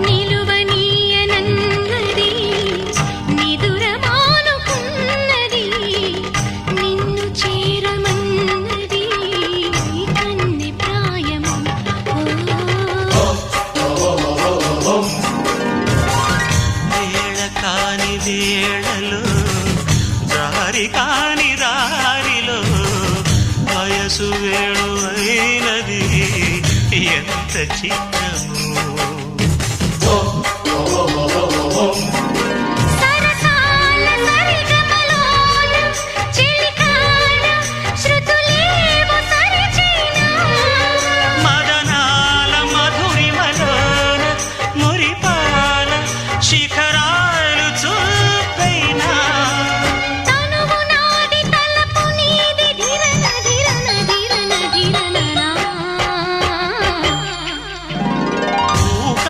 నిలువనీయనన్నది నిదురమానుకున్నది నిన్ను చేరమన్నది కన్నె ప్రాయము వేళ కాని వేళలో దారి కాని దారిలో వయసు వేణు అయినది ఎంత చిత్ర